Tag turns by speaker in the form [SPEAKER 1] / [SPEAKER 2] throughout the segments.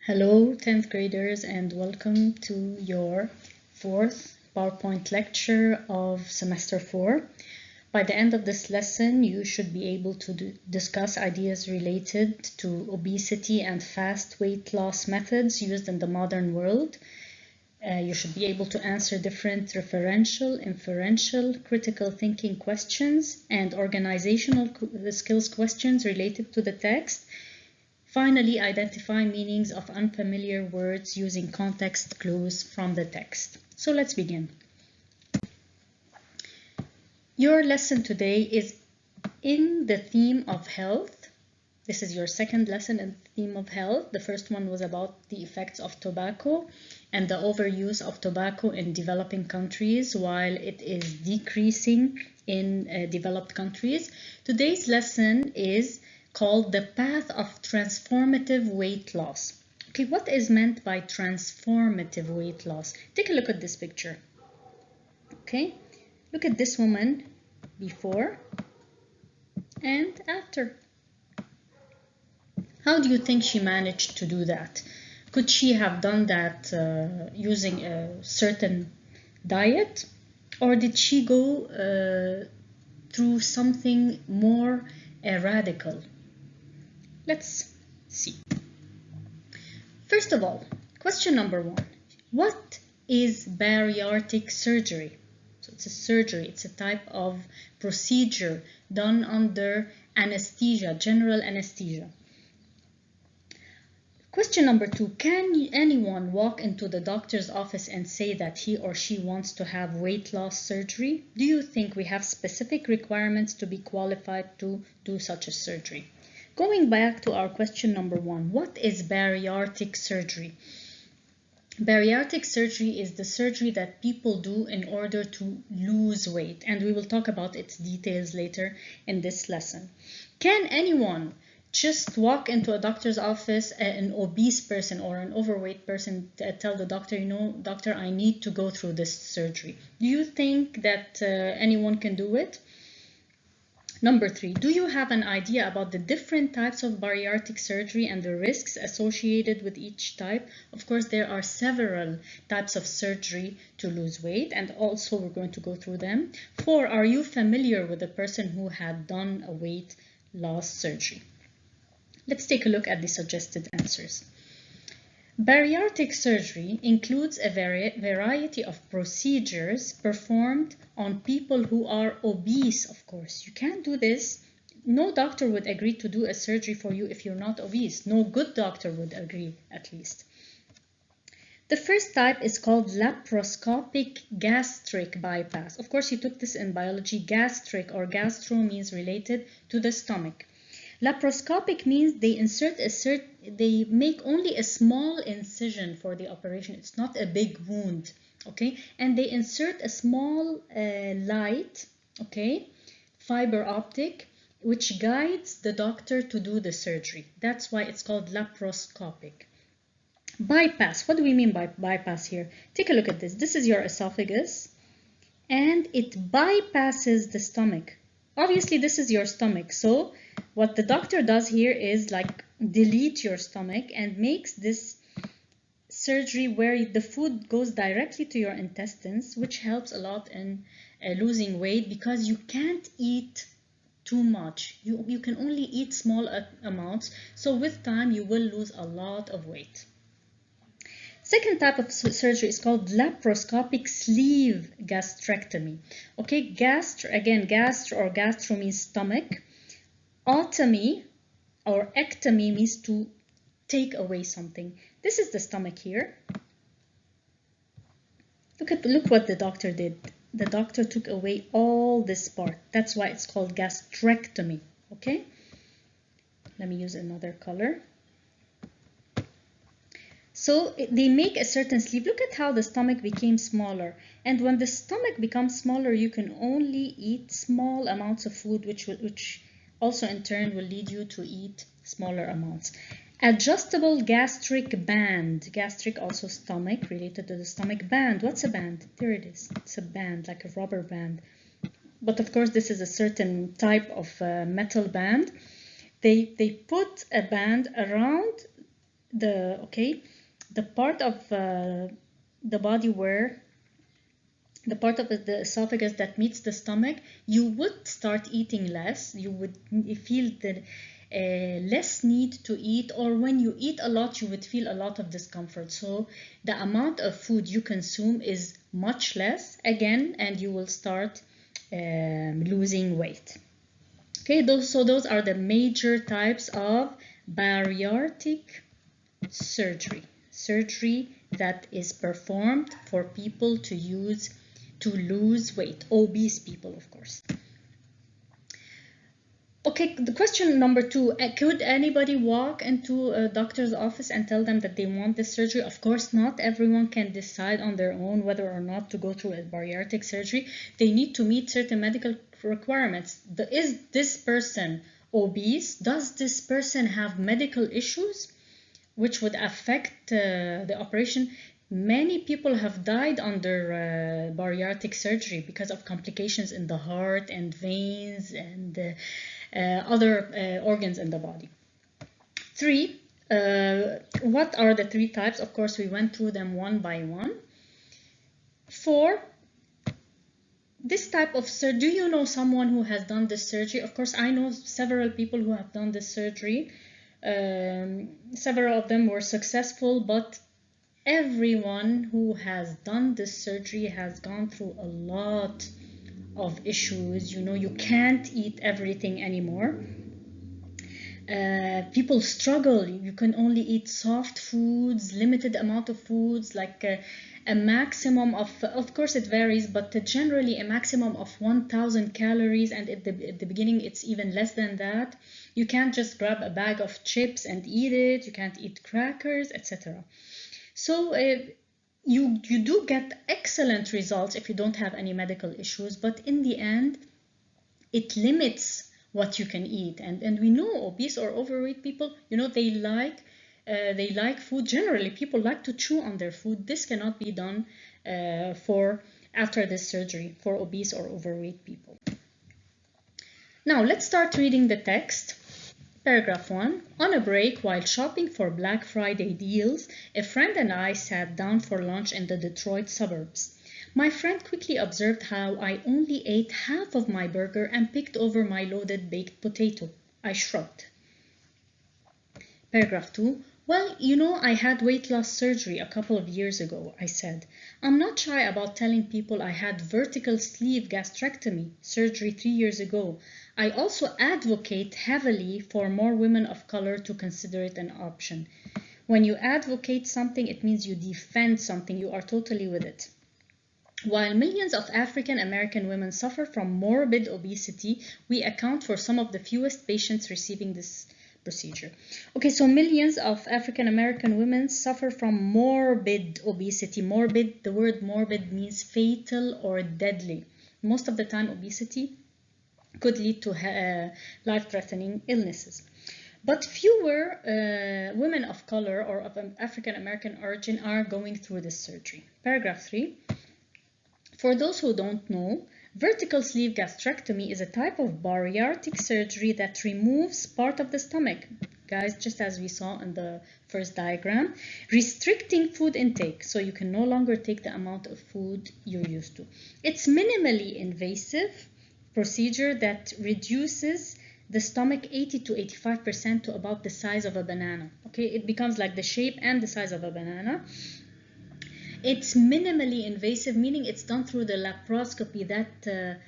[SPEAKER 1] Hello, 10th graders, and welcome to your fourth PowerPoint lecture of semester 4. By the end of this lesson, you should be able to discuss ideas related to obesity and fast weight loss methods used in the modern world. You should be able to answer different referential, inferential, critical thinking questions and organizational skills questions related to the text. Finally, identify meanings of unfamiliar words using context clues from the text. So let's begin. Your lesson today is in the theme of health. This is your second lesson in the theme of health. The first one was about the effects of tobacco and the overuse of tobacco in developing countries while it is decreasing in developed countries. Today's lesson is called The Path of Transformative Weight Loss. Okay, what is meant by transformative weight loss? Take a look at this picture. Okay, look at this woman before and after. How do you think she managed to do that? Could she have done that using a certain diet? Or did she go through something more radical? Let's see. First of all, question number 1. What is bariatric surgery? So it's a surgery, it's a type of procedure done under anesthesia, general anesthesia. Question number 2, can anyone walk into the doctor's office and say that he or she wants to have weight loss surgery? Do you think we have specific requirements to be qualified to do such a surgery? Going back to our question number 1, what is bariatric surgery? Bariatric surgery is the surgery that people do in order to lose weight, and we will talk about its details later in this lesson. Can anyone just walk into a doctor's office, an obese person or an overweight person, tell the doctor, you know, doctor, I need to go through this surgery? Do you think that anyone can do it? Number 3, do you have an idea about the different types of bariatric surgery and the risks associated with each type? Of course, there are several types of surgery to lose weight, and also we're going to go through them. 4, are you familiar with a person who had done a weight loss surgery? Let's take a look at the suggested answers. Bariatric surgery includes a variety of procedures performed on people who are obese, of course. You can't do this. No doctor would agree to do a surgery for you if you're not obese. No good doctor would agree, at least. The first type is called laparoscopic gastric bypass. Of course, you took this in biology. Gastric or gastro means related to the stomach. Laparoscopic means they make only a small incision for the operation. It's not a big wound, okay? And they insert a small light, okay, fiber optic, which guides the doctor to do the surgery. That's why it's called laparoscopic. Bypass, what do we mean by bypass here? Take a look at this. This is your esophagus, and it bypasses the stomach. Obviously, this is your stomach, so what the doctor does here is like delete your stomach and makes this surgery where the food goes directly to your intestines, which helps a lot in losing weight because you can't eat too much. You can only eat small amounts, so with time you will lose a lot of weight. Second type of surgery is called laparoscopic sleeve gastrectomy. Okay, gastro or gastro means stomach. Otomy or ectomy means to take away something. This is the stomach here. Look what the doctor did. The doctor took away all this part. That's why it's called gastrectomy. Okay? Let me use another color. So they make a certain sleeve. Look at how the stomach became smaller. And when the stomach becomes smaller, you can only eat small amounts of food, which also in turn will lead you to eat smaller amounts. Adjustable gastric band. Gastric, also stomach, related to the stomach. Band. What's a band? There it is. It's a band, like a rubber band. But of course, this is a certain type of metal band. They put a band around the part of the body where the part of the esophagus that meets the stomach, you would start eating less. You would feel the less need to eat, or when you eat a lot, you would feel a lot of discomfort. So the amount of food you consume is much less again, and you will start losing weight. Okay, those are the major types of bariatric surgery that is performed for people to lose weight, obese people, of course. Okay, the question number 2, could anybody walk into a doctor's office and tell them that they want this surgery? Of course not. Everyone can decide on their own whether or not to go through a bariatric surgery. They need to meet certain medical requirements. Is this person obese? Does this person have medical issues which would affect the operation? Many people have died under bariatric surgery because of complications in the heart and veins and other organs in the body. 3, what are the 3 types? Of course, we went through them one by one. 4, this type of surgery, do you know someone who has done this surgery? Of course, I know several people who have done this surgery. Several of them were successful, but everyone who has done this surgery has gone through a lot of issues. You know, you can't eat everything anymore. People struggle. You can only eat soft foods, limited amount of foods, like a maximum of course it varies, but generally a maximum of 1,000 calories, and at the beginning it's even less than that. You can't just grab a bag of chips and eat it. You can't eat crackers, etc. So you do get excellent results if you don't have any medical issues, but in the end it limits what you can eat. And we know obese or overweight people, you know, they like food. Generally, people like to chew on their food. This cannot be done after this surgery for obese or overweight people. Now let's start reading the text. Paragraph 1. On a break while shopping for Black Friday deals, a friend and I sat down for lunch in the Detroit suburbs. My friend quickly observed how I only ate half of my burger and picked over my loaded baked potato. I shrugged. Paragraph 2. Well, you know, I had weight loss surgery a couple of years ago, I said. I'm not shy about telling people I had vertical sleeve gastrectomy surgery 3 years ago. I also advocate heavily for more women of color to consider it an option. When you advocate something, it means you defend something. You are totally with it. While millions of African American women suffer from morbid obesity, we account for some of the fewest patients receiving this procedure. Okay, so millions of African American women suffer from morbid obesity. Morbid, the word morbid means fatal or deadly. Most of the time, obesity could lead to life-threatening illnesses. But fewer women of color or of African American origin are going through this surgery. Paragraph 3. For those who don't know, vertical sleeve gastrectomy is a type of bariatric surgery that removes part of the stomach, guys, just as we saw in the first diagram, restricting food intake, so you can no longer take the amount of food you're used to. It's minimally invasive procedure that reduces the stomach 80 to 85% to about the size of a banana. Okay, it becomes like the shape and the size of a banana. It's minimally invasive, meaning it's done through the laparoscopy, that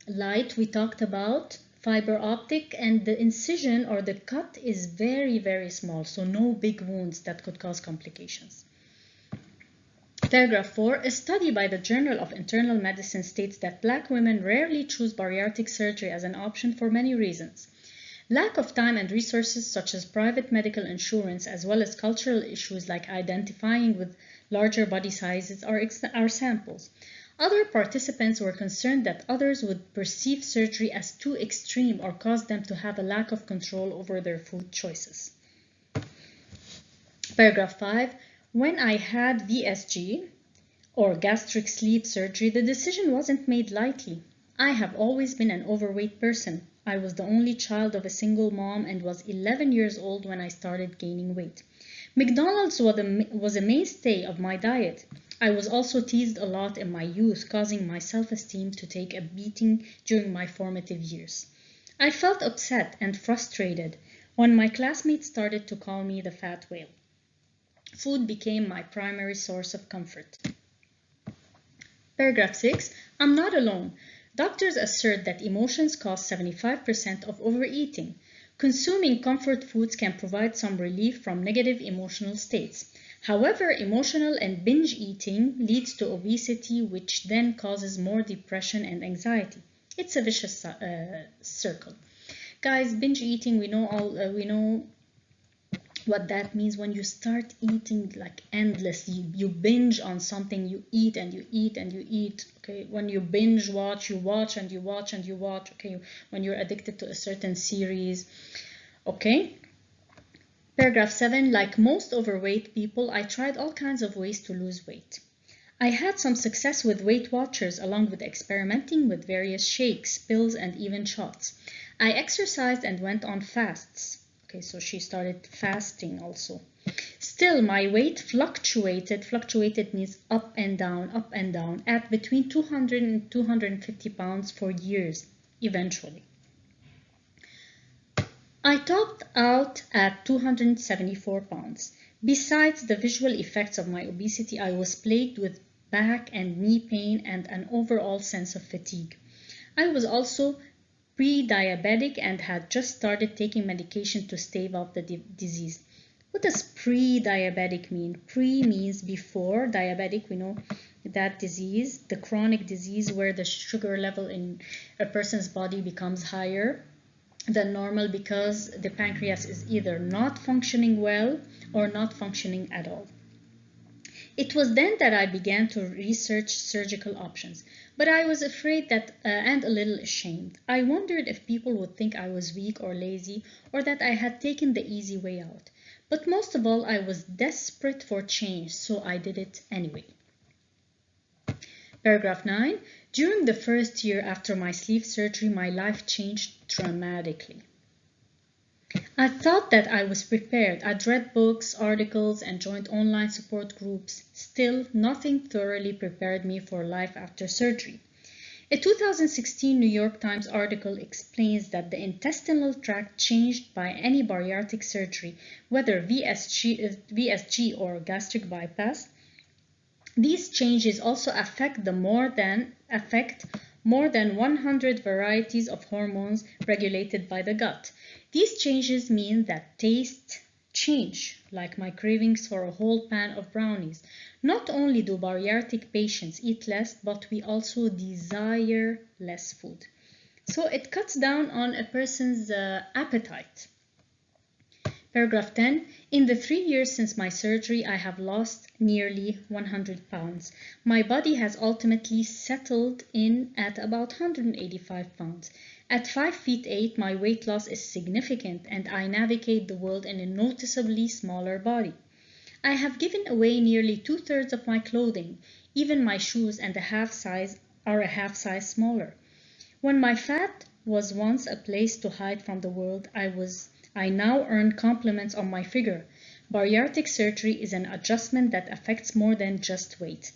[SPEAKER 1] light we talked about, fiber optic, and the incision or the cut is very, very small, so no big wounds that could cause complications. Paragraph 4. A study by the Journal of Internal Medicine states that Black women rarely choose bariatric surgery as an option for many reasons. Lack of time and resources such as private medical insurance, as well as cultural issues like identifying with larger body sizes are samples. Other participants were concerned that others would perceive surgery as too extreme or cause them to have a lack of control over their food choices. Paragraph 5. When I had VSG, or gastric sleeve surgery, the decision wasn't made lightly. I have always been an overweight person. I was the only child of a single mom and was 11 years old when I started gaining weight. McDonald's was a mainstay of my diet. I was also teased a lot in my youth, causing my self-esteem to take a beating during my formative years. I felt upset and frustrated when my classmates started to call me the fat whale. Food became my primary source of comfort. Paragraph 6. I'm not alone. Doctors assert that emotions cause 75% of overeating. Consuming comfort foods can provide some relief from negative emotional states. However, emotional and binge eating leads to obesity, which then causes more depression and anxiety. It's a vicious circle. Guys, binge eating, we know what that means. When you start eating like endlessly, you binge on something, you eat and you eat and you eat. Okay, when you binge watch, you watch and you watch and you watch. Okay, when you're addicted to a certain series. Okay. Paragraph 7. Like most overweight people, I tried all kinds of ways to lose weight. I had some success with Weight Watchers, along with experimenting with various shakes, pills, and even shots. I exercised and went on fasts. Okay, so she started fasting also. Still, my weight fluctuated. Fluctuated means up and down, at between 200 and 250 pounds for years, eventually. I topped out at 274 pounds. Besides the visual effects of my obesity, I was plagued with back and knee pain and an overall sense of fatigue. I was also pre-diabetic and had just started taking medication to stave off the disease. What does pre-diabetic mean? Pre means before. Diabetic, we know that disease, the chronic disease where the sugar level in a person's body becomes higher than normal because the pancreas is either not functioning well or not functioning at all. It was then that I began to research surgical options, but I was afraid that and a little ashamed. I wondered if people would think I was weak or lazy or that I had taken the easy way out. But most of all, I was desperate for change, so I did it anyway. Paragraph 9. During the first year after my sleeve surgery, my life changed dramatically. I thought that I was prepared. I'd read books, articles, and joined online support groups. Still, nothing thoroughly prepared me for life after surgery. A 2016 New York Times article explains that the intestinal tract changed by any bariatric surgery, whether VSG or gastric bypass. These changes also affect more than 100 varieties of hormones regulated by the gut. These changes mean that tastes change, like my cravings for a whole pan of brownies. Not only do bariatric patients eat less, but we also desire less food. So it cuts down on a person's appetite. Paragraph 10. In the 3 years since my surgery, I have lost nearly 100 pounds. My body has ultimately settled in at about 185 pounds. At 5 feet 8, my weight loss is significant and I navigate the world in a noticeably smaller body. I have given away nearly 2/3 of my clothing. Even my shoes and a half size smaller. When my fat was once a place to hide from the world, I now earn compliments on my figure. Bariatric surgery is an adjustment that affects more than just weight,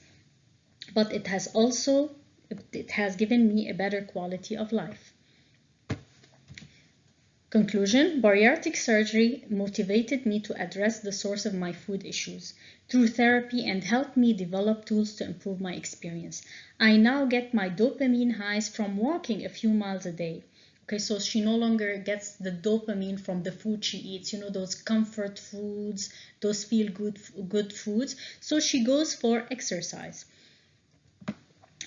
[SPEAKER 1] but it has given me a better quality of life. Conclusion: bariatric surgery motivated me to address the source of my food issues through therapy and helped me develop tools to improve my experience. I now get my dopamine highs from walking a few miles a day. Okay, so she no longer gets the dopamine from the food she eats, those comfort foods, those feel-good foods. So she goes for exercise.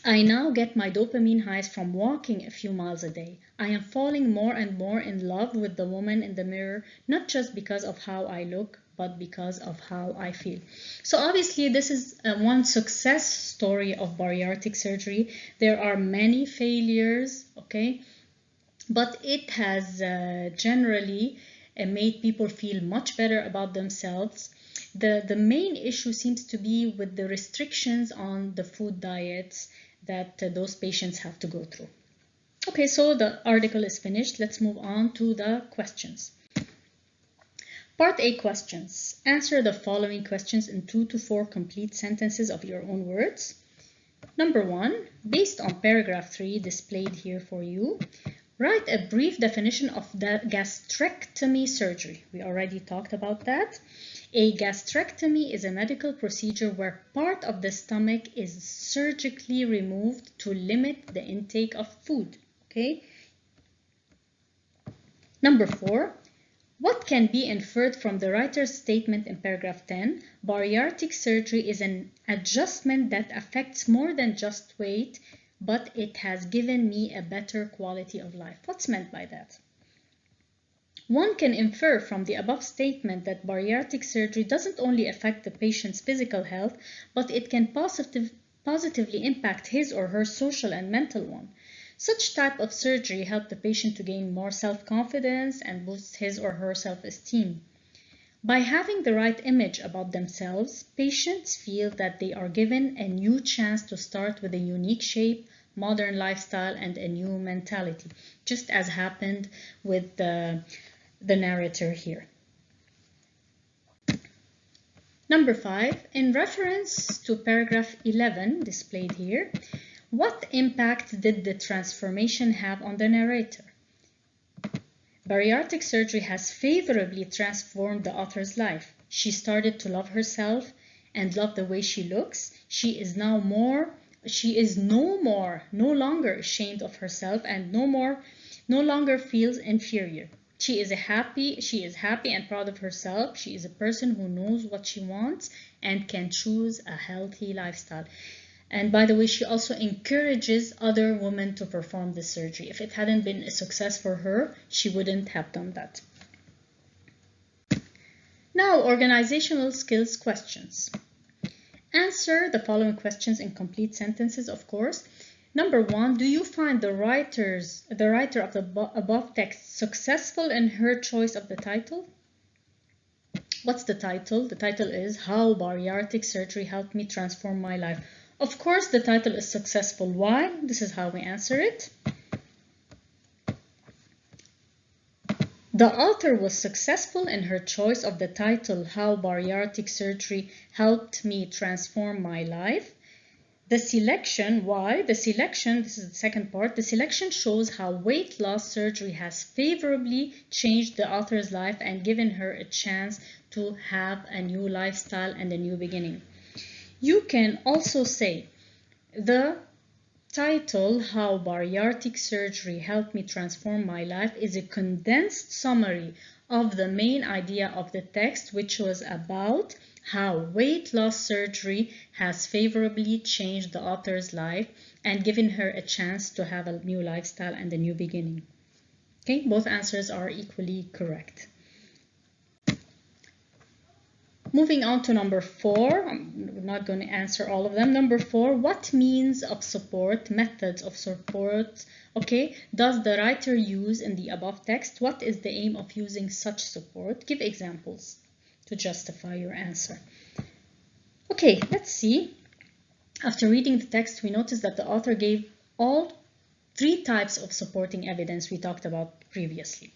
[SPEAKER 1] I now get my dopamine highs from walking a few miles a day. I am falling more and more in love with the woman in the mirror, not just because of how I look, but because of how I feel. So obviously this is one success story of bariatric surgery. There are many failures, okay? But it has generally made people feel much better about themselves. The main issue seems to be with the restrictions on the food diets that those patients have to go through. Okay, so the article is finished. Let's move on to the questions. Part A questions. Answer the following questions in 2 to 4 complete sentences of your own words. Number 1, based on paragraph 3 displayed here for you, write a brief definition of the gastrectomy surgery. We already talked about that. A gastrectomy is a medical procedure where part of the stomach is surgically removed to limit the intake of food. Okay. Number 4, what can be inferred from the writer's statement in paragraph 10? Bariatric surgery is an adjustment that affects more than just weight, but it has given me a better quality of life. What's meant by that? One can infer from the above statement that bariatric surgery doesn't only affect the patient's physical health, but it can positively impact his or her social and mental one. Such type of surgery helps the patient to gain more self-confidence and boosts his or her self-esteem. By having the right image about themselves, patients feel that they are given a new chance to start with a unique shape, modern lifestyle, and a new mentality, just as happened with the narrator here. Number 5, in reference to paragraph 11 displayed here, what impact did the transformation have on the narrator? Bariatric surgery has favorably transformed the author's life. She started to love herself and love the way she looks. She is no longer ashamed of herself and no longer feels inferior. She is happy and proud of herself. She is a person who knows what she wants and can choose a healthy lifestyle. And by the way, she also encourages other women to perform this surgery. If it hadn't been a success for her, she wouldn't have done that. Now, organizational skills questions. Answer the following questions in complete sentences, of course. Number 1, do you find the writer of the above text successful in her choice of the title? What's the title? The title is How Bariatric Surgery Helped Me Transform My Life. Of course, the title is successful. Why? This is how we answer it. The author was successful in her choice of the title, How Bariatric Surgery Helped Me Transform My Life. The selection, why? The selection, this is the second part, the selection shows how weight loss surgery has favorably changed the author's life and given her a chance to have a new lifestyle and a new beginning. You can also say the title, How Bariatric Surgery Helped Me Transform My Life, is a condensed summary of the main idea of the text, which was about how weight loss surgery has favorably changed the author's life and given her a chance to have a new lifestyle and a new beginning. Okay, both answers are equally correct. Moving on to number 4, I'm not going to answer all of them. Number 4, what means of support, methods of support, okay, does the writer use in the above text? What is the aim of using such support? Give examples to justify your answer. Okay, let's see. After reading the text, we notice that the author gave all 3 types of supporting evidence we talked about previously.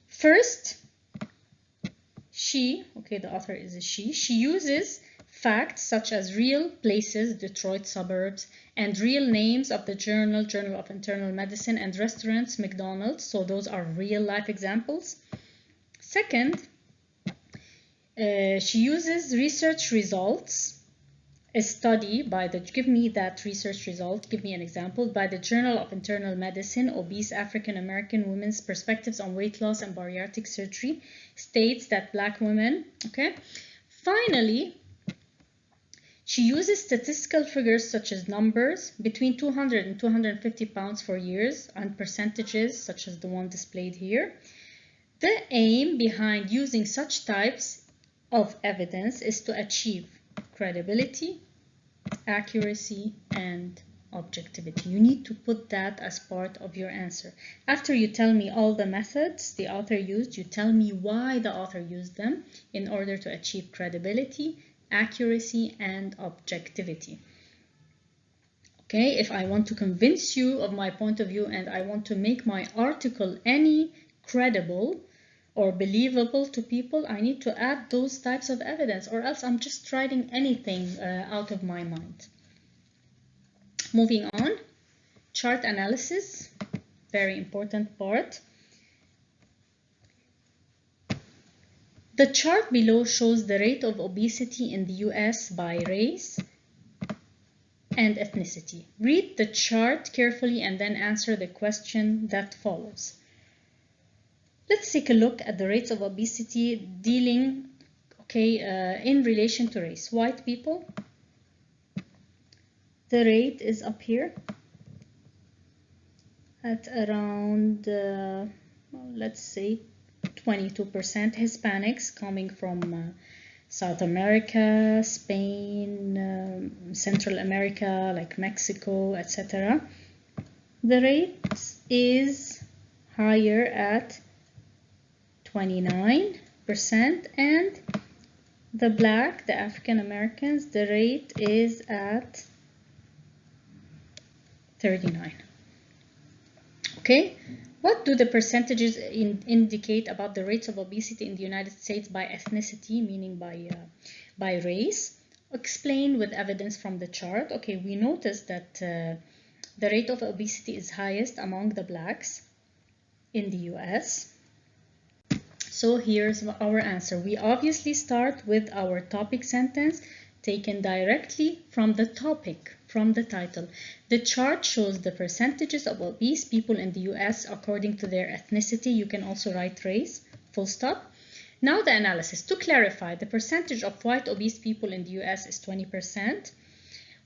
[SPEAKER 1] First, the author is a she uses facts such as real places, Detroit suburbs, and real names of the Journal of Internal Medicine, and restaurants, McDonald's. So those are real life examples. Second, she uses research results, a study by the, give me that research result, give me an example, by the Journal of Internal Medicine, Obese African American Women's Perspectives on Weight Loss and Bariatric Surgery, states that Black women, okay. Finally, she uses statistical figures such as numbers between 200 and 250 pounds for years and percentages such as the one displayed here. The aim behind using such types of evidence is to achieve credibility, accuracy, and objectivity. You need to put that as part of your answer. After you tell me all the methods the author used, you tell me why the author used them in order to achieve credibility, accuracy, and objectivity. Okay, if I want to convince you of my point of view and I want to make my article any credible or believable to people, I need to add those types of evidence, or else I'm just writing anything out of my mind. Moving on, chart analysis, very important part. The chart below shows the rate of obesity in the US by race and ethnicity. Read the chart carefully and then answer the question that follows. Let's take a look at the rates of obesity dealing, in relation to race. White people, the rate is up here at around, let's say, 22%. Hispanics coming from South America, Spain, Central America, like Mexico, etc. The rate is higher at 29%, and the black, the African Americans, the rate is at 39. Okay, what do the percentages indicate about the rates of obesity in the United States by ethnicity, meaning by race? Explain with evidence from the chart. Okay, we noticed that the rate of obesity is highest among the blacks in the US. So here's our answer. We obviously start with our topic sentence taken directly from the topic, from the title. The chart shows the percentages of obese people in the US according to their ethnicity. You can also write race, full stop. Now the analysis. To clarify, the percentage of white obese people in the US is 20%,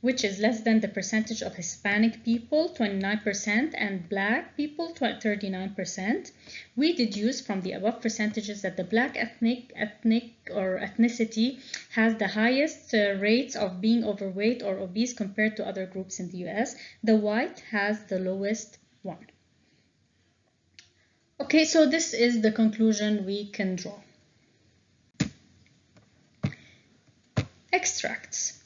[SPEAKER 1] which is less than the percentage of Hispanic people, 29%, and black people, 39%. We deduce from the above percentages that the black ethnicity has the highest rates of being overweight or obese compared to other groups in the US. The white has the lowest one. Okay, so this is the conclusion we can draw. Extracts.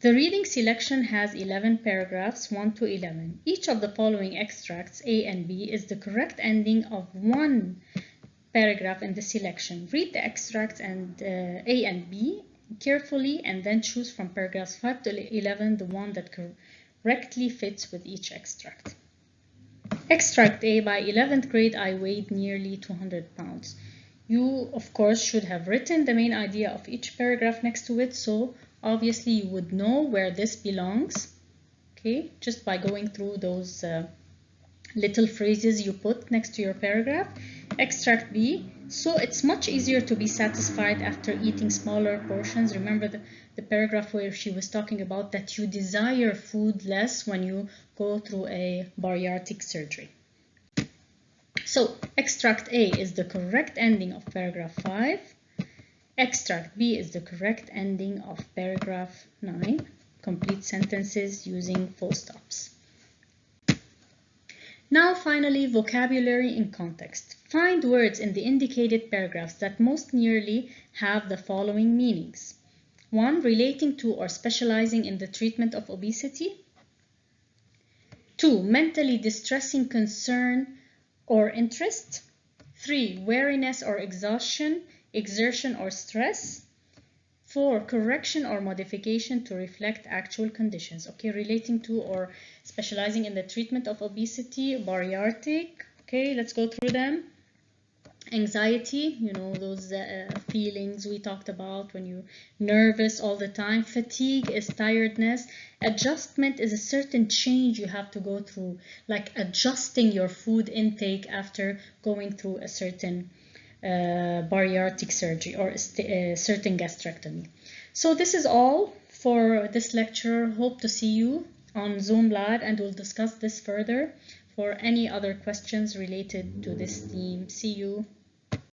[SPEAKER 1] The reading selection has 11 paragraphs, 1 to 11. Each of the following extracts, A and B, is the correct ending of one paragraph in the selection. Read the extracts and A and B carefully and then choose from paragraphs 5 to 11 the one that correctly fits with each extract. Extract A: by 11th grade I weighed nearly 200 pounds. You, of course, should have written the main idea of each paragraph next to it, so obviously you would know where this belongs, okay, just by going through those little phrases you put next to your paragraph. Extract B: so it's much easier to be satisfied after eating smaller portions. Remember the paragraph where she was talking about that you desire food less when you go through a bariatric surgery. So extract A is the correct ending of paragraph 5. Extract B is the correct ending of paragraph 9. Complete sentences using full stops. Now finally, vocabulary in context. Find words in the indicated paragraphs that most nearly have the following meanings. 1. Relating to or specializing in the treatment of obesity. 2. Mentally distressing concern or interest. 3. Weariness or exhaustion, exertion or stress. 4. Correction or modification to reflect actual conditions. Okay, relating to or specializing in the treatment of obesity, bariatric. Okay, let's go through them. Anxiety, you know, those feelings we talked about when you're nervous all the time. Fatigue is tiredness. Adjustment is a certain change you have to go through, like adjusting your food intake after going through a certain bariatric surgery or a certain gastrectomy. So this is all for this lecture. Hope to see you on Zoom Live and we'll discuss this further for any other questions related to this theme. See you.